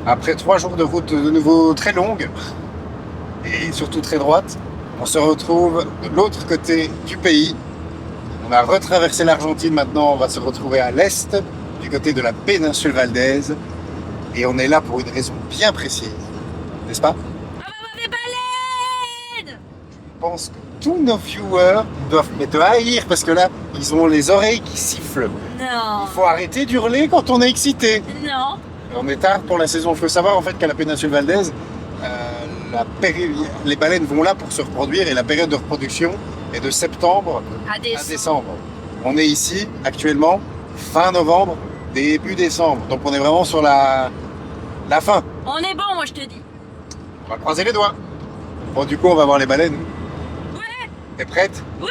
Après 3 jours de route de nouveau très longue et surtout très droite, on se retrouve de l'autre côté du pays. On a retraversé l'Argentine, maintenant on va se retrouver à l'est, du côté de la péninsule Valdez. Et on est là pour une raison bien précise, n'est-ce pas? On va voir des baleines! Je pense que tous nos viewers doivent te haïr parce que là, ils ont les oreilles qui sifflent. Non. Il faut arrêter d'hurler quand on est excité. Non. On est tard pour la saison. Il faut savoir en fait qu'à la péninsule Valdez, les baleines vont là pour se reproduire et la période de reproduction est de septembre À à décembre. décembre. On est ici actuellement fin novembre, début décembre. Donc on est vraiment sur la fin. On est bon, moi je te dis. On va croiser les doigts. Bon, du coup, on va voir les baleines. Ouais. T'es prête? Ouais.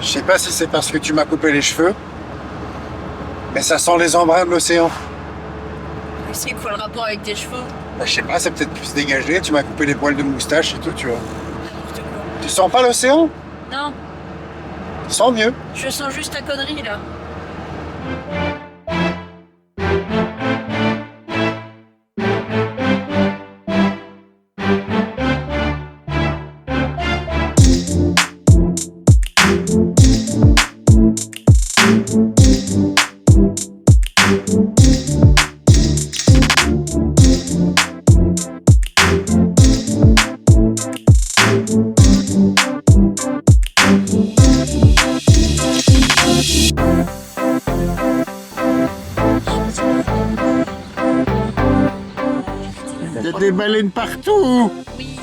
Je sais pas si c'est parce que tu m'as coupé les cheveux, mais ça sent les embruns de l'océan. C'est quoi le rapport avec tes cheveux? Bah, je sais pas, c'est peut-être plus dégagé. Tu m'as coupé les poils de moustache et tout, tu vois. N'importe quoi. Tu sens pas l'océan? Non, Tu sens mieux. je sens juste ta connerie là. Il y a des baleines partout. Oui.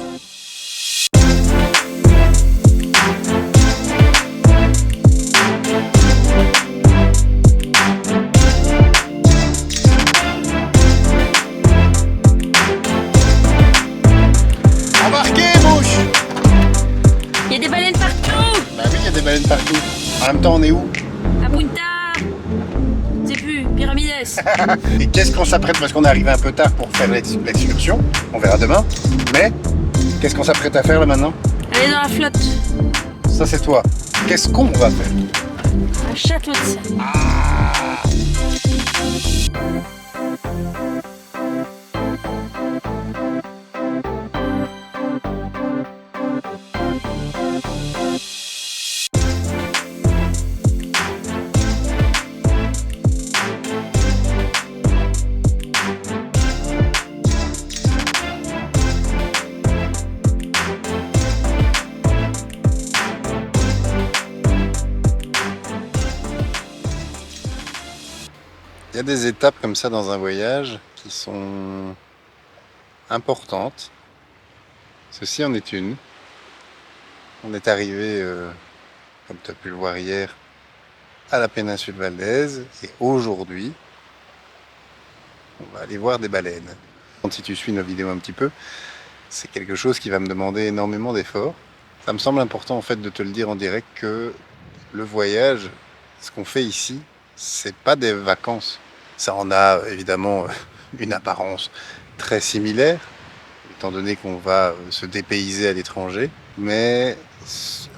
Embarquez, mouche. Il y a des baleines partout! Bah oui, il y a des baleines partout. En même temps, on est où? À Punta! Je sais plus, Pyramides. Et qu'est-ce qu'on s'apprête, parce qu'on est arrivé un peu tard pour faire l'excursion. On verra demain. Mais qu'est-ce qu'on s'apprête à faire là maintenant? Elle est dans la flotte. Ça, c'est toi. Qu'est-ce qu'on va faire? Un château de sel. Il y a des étapes comme ça dans un voyage qui sont importantes. Ceci en est une. On est arrivé, comme tu as pu le voir hier, à la péninsule Valdez. Et aujourd'hui, on va aller voir des baleines. Si tu suis nos vidéos un petit peu, c'est quelque chose qui va me demander énormément d'efforts. Ça me semble important en fait de te le dire en direct que le voyage, ce qu'on fait ici, c'est pas des vacances. Ça en a évidemment une apparence très similaire, étant donné qu'on va se dépayser à l'étranger. Mais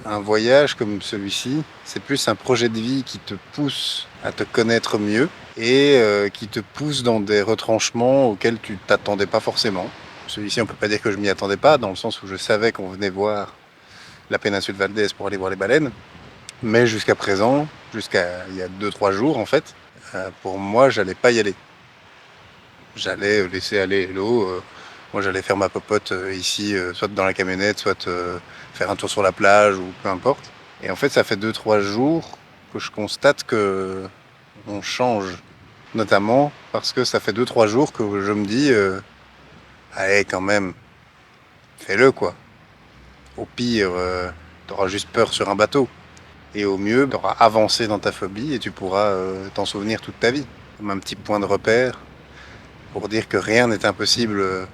un voyage comme celui-ci, c'est plus un projet de vie qui te pousse à te connaître mieux et qui te pousse dans des retranchements auxquels tu t'attendais pas forcément. Celui-ci, on peut pas dire que je m'y attendais pas, dans le sens où je savais qu'on venait voir la péninsule Valdez pour aller voir les baleines. Mais jusqu'à présent, jusqu'à il y a 2-3 jours en fait, pour moi, j'allais pas y aller. J'allais laisser aller l'eau. Moi, j'allais faire ma popote ici, soit dans la camionnette, soit faire un tour sur la plage ou peu importe. Et en fait, ça fait 2-3 jours que je constate que on change. Notamment parce que ça fait 2-3 jours que je me dis allez, quand même, fais-le quoi. Au pire, t'auras juste peur sur un bateau. Et au mieux, tu auras avancé dans ta phobie et tu pourras t'en souvenir toute ta vie. Comme un petit point de repère pour dire que rien n'est impossible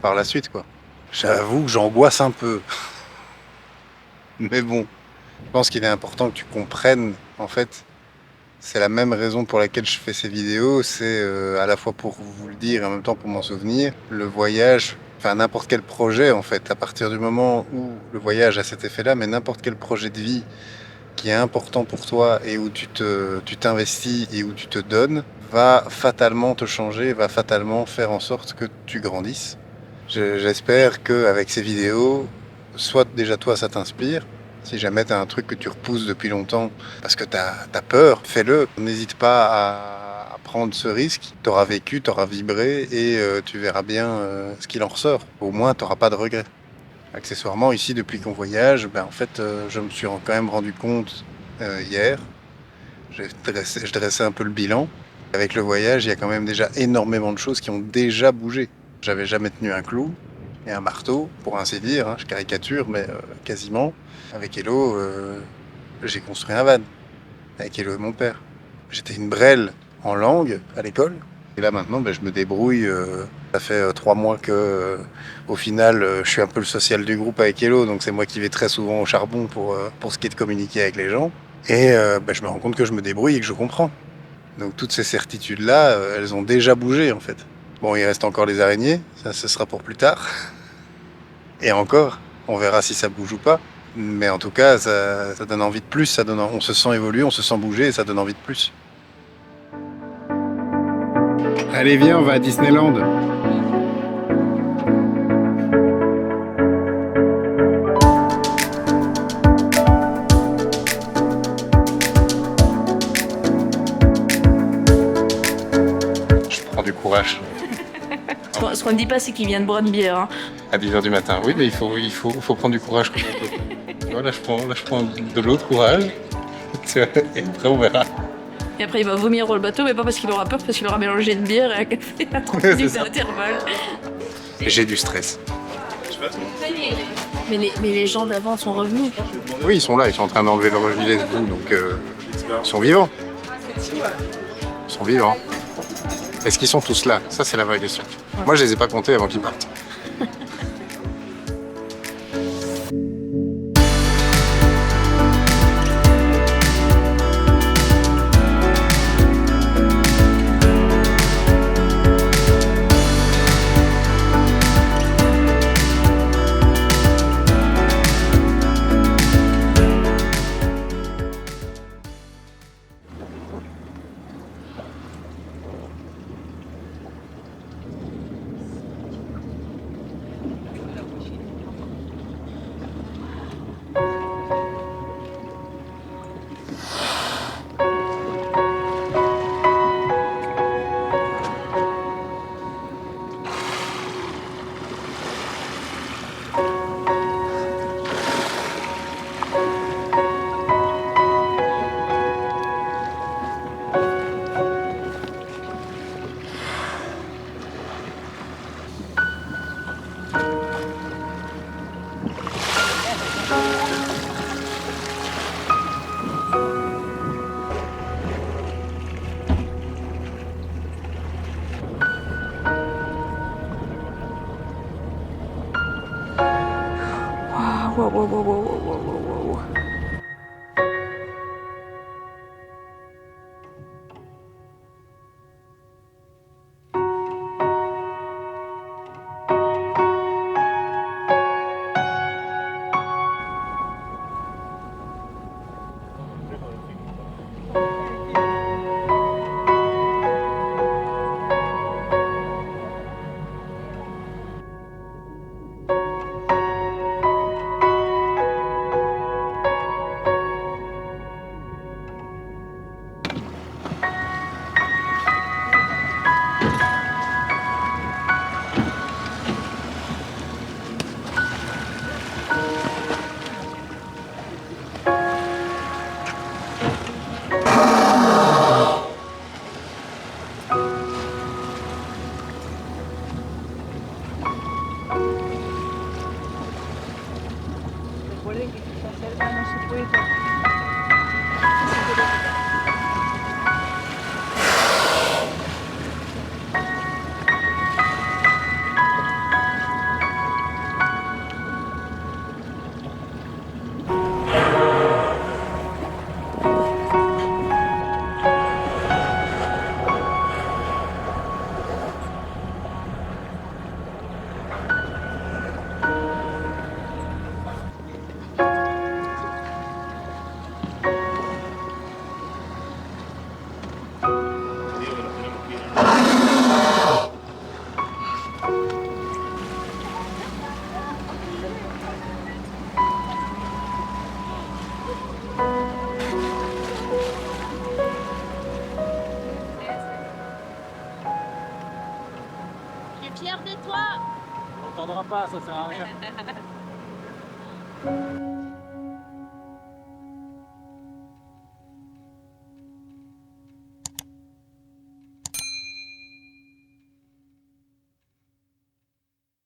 par la suite, quoi. J'avoue que j'angoisse un peu. Mais bon, je pense qu'il est important que tu comprennes, en fait, c'est la même raison pour laquelle je fais ces vidéos, c'est à la fois pour vous le dire et en même temps pour m'en souvenir. Le voyage enfin n'importe quel projet en fait, à partir du moment où le voyage a cet effet-là, mais n'importe quel projet de vie qui est important pour toi et où tu t'investis et où tu te donnes, va fatalement te changer, va fatalement faire en sorte que tu grandisses. J'espère qu'avec ces vidéos, soit déjà toi ça t'inspire, si jamais tu as un truc que tu repousses depuis longtemps parce que tu as peur, fais-le. N'hésite pas à prendre ce risque. Tu auras vécu, tu auras vibré et tu verras bien ce qu'il en ressort. Au moins, tu n'auras pas de regrets. Accessoirement, ici, depuis qu'on voyage, ben, en fait, je me suis quand même rendu compte hier. Je dressais un peu le bilan. Avec le voyage, il y a quand même déjà énormément de choses qui ont déjà bougé. J'avais jamais tenu un clou et un marteau, pour ainsi dire. Hein, je caricature, mais quasiment. Avec Hello, j'ai construit un van. Avec Hello et mon père. J'étais une brêle en langue à l'école. Et là maintenant, ben, je me débrouille. Ça fait 3 mois que, au final, je suis un peu le social du groupe avec Hello, donc c'est moi qui vais très souvent au charbon pour ce qui est de communiquer avec les gens. Et ben, je me rends compte que je me débrouille et que je comprends. Donc toutes ces certitudes-là, elles ont déjà bougé en fait. Bon, il reste encore les araignées, ça ce sera pour plus tard. Et encore, on verra si ça bouge ou pas. Mais en tout cas, ça donne envie de plus, on se sent évoluer, on se sent bouger et ça donne envie de plus. Allez, viens, on va à Disneyland. Je prends du courage. Ce qu'on ne dit pas, c'est qu'il vient de boire une bière. Hein. À 10h du matin. Oui, mais il faut prendre du courage comme on peut. Tu vois, là, je prends de l'eau de courage. Et après, on verra. Et après, il va vomir dans le bateau, mais pas parce qu'il aura peur, parce qu'il aura mélangé une bière et un café à 30 minutes d'intervalle. J'ai du stress. Mais les gens d'avant sont revenus. Oui, ils sont là, ils sont en train d'enlever leur gilet de boue, donc ils sont vivants. Ils sont vivants. Est-ce qu'ils sont tous là? Ça, c'est la vraie question. Moi, je les ai pas comptés avant qu'ils partent. Wow, wow, wow, wow, wow, wow, wow. Je suis fière de toi. On n'entendra pas, ça sert à rien.